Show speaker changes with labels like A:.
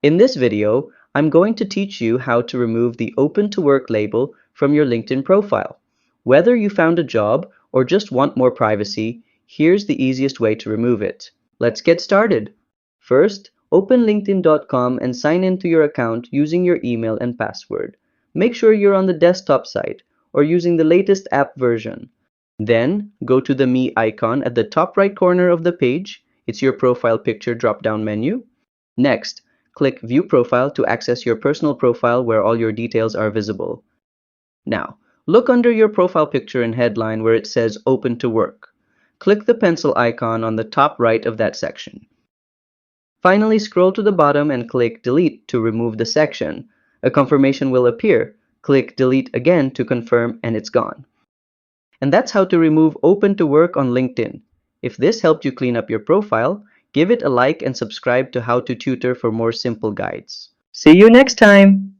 A: In this video, I'm going to teach you how to remove the Open to Work label from your LinkedIn profile. Whether you found a job or just want more privacy, here's the easiest way to remove it. Let's get started. First, open linkedin.com and sign into your account using your email and password. Make sure you're on the desktop site or using the latest app version. Then, go to the Me icon at the top right corner of the page. It's your profile picture drop-down menu. Next, click View Profile to access your personal profile where all your details are visible. Now, look under your profile picture and headline where it says Open to Work. Click the pencil icon on the top right of that section. Finally, scroll to the bottom and click Delete to remove the section. A confirmation will appear. Click Delete again to confirm and it's gone. And that's how to remove Open to Work on LinkedIn. If this helped you clean up your profile, give it a like and subscribe to How to Tutor for more simple guides. See you next time!